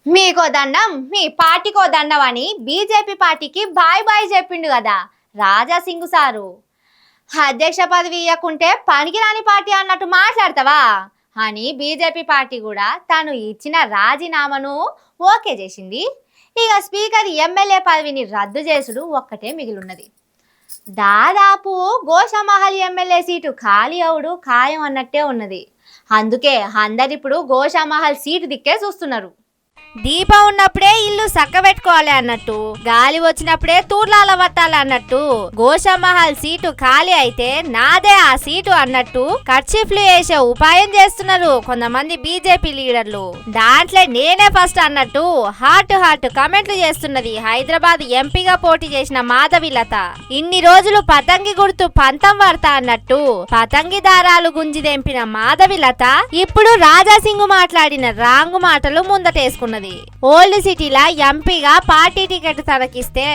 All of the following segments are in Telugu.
మీకో దండం మీ పార్టీకో దండం అని బీజేపీ పార్టీకి బాయ్ బాయ్ చెప్పిండు కదా రాజా సింగ్ సారు. అధ్యక్ష పదవి ఇవ్వకుంటే పనికిరాని పార్టీ అన్నట్టు మాట్లాడతావా అని బీజేపీ పార్టీ కూడా తను ఇచ్చిన రాజీనామాను ఓకే చేసింది. ఇక స్పీకర్ ఎమ్మెల్యే పదవిని రద్దు చేసుడు ఒక్కటే మిగిలిన్నది. దాదాపు గోషామహల్ ఎమ్మెల్యే సీటు ఖాళీ అవుడు ఖాయం అన్నట్టే ఉన్నది. అందుకే అందరిప్పుడు గోషామహల్ సీటు దిక్కే చూస్తున్నారు. దీపం ఉన్నప్పుడే ఇల్లు సక్కబెట్టుకోవాలి అన్నట్టు, గాలి వచ్చినప్పుడే తూర్లాల పట్టాలి అన్నట్టు, గోషామహల్ సీటు ఖాళీ అయితే నాదే ఆ సీటు అన్నట్టు కర్చీఫ్లు వేసే ఉపాయం చేస్తున్నారు కొంతమంది బీజేపీ లీడర్లు. దాంట్లో నేనే ఫస్ట్ అన్నట్టు హాట్ కామెంట్లు చేస్తున్నది హైదరాబాద్ ఎంపీగా పోటీ చేసిన మాధవిలత. ఇన్ని రోజులు పతంగి గుర్తు పంతం వార్తా అన్నట్టు పతంగి దారాలు గుంజి దెంపిన మాధవిలత ఇప్పుడు రాజాసింగ్ మాట్లాడిన రాంగు మాటలు ముందటేసుకున్నది. ఓల్డ్ సిటీలా ఎంపీగా పార్టీ టికెట్ తనకిస్తే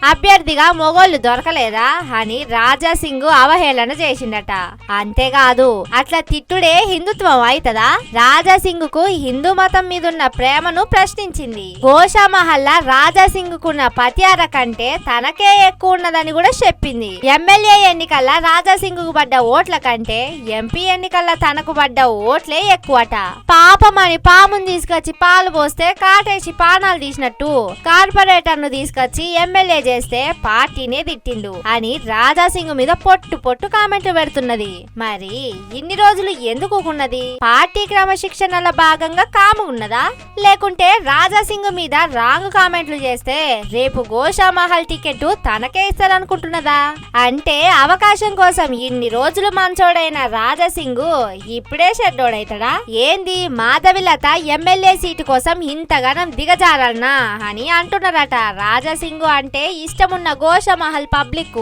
అభ్యర్థిగా మొగోళ్లు దొరకలేదా అని రాజాసింగ్ అవహేళన చేసిండట. అంతేకాదు అట్లా తిట్టుడే హిందుత్వం అవుతదా? రాజాసింగ్ కు హిందూ మతం మీదున్న ప్రేమను ప్రశ్నించింది. గోషామహల్లా రాజాసింగ్ కున్న పతియార కంటే తనకే ఎక్కువ ఉన్నదని కూడా చెప్పింది. ఎమ్మెల్యే ఎన్నికల్లా రాజాసింగ్ కు పడ్డ ఓట్ల కంటే ఎంపీ ఎన్నికల్లా తనకు పడ్డ ఓట్లే ఎక్కువట. పాపమని పాముని తీసుకొచ్చి పాలు పోస్తే కాటేసి పానాలు తీసినట్టు కార్పొరేటర్ ను తీసుకొచ్చి ఎమ్మెల్యే చేస్తే పార్టీనే తిట్టిండు అని రాజాసింగ్ మీద పొట్టు కామెంట్లు పెడుతున్నది. మరి ఇన్ని రోజులు ఎందుకు ఉన్నది? పార్టీ క్రమశిక్షణల భాగంగా కామున్నదా, లేకుంటే రాజాసింగ్ మీద రాంగ్ కామెంట్లు చేస్తే రేపు గోషామహల్ టికెట్ తనకే ఇస్తారనుకుంటున్నదా? అంటే అవకాశం కోసం ఇన్ని రోజులు మంచోడైన రాజాసింగ్ ఇప్పుడే షెడ్డోడైతాడా ఏంది? మాధవిలత ఎమ్మెల్యే సీటు కోసం ఇంతగానం దిగజారన్నా అని అంటున్నారట. రాజాసింగ్ అంటే ఇష్టమున్న గోషామహల్ పబ్లిక్.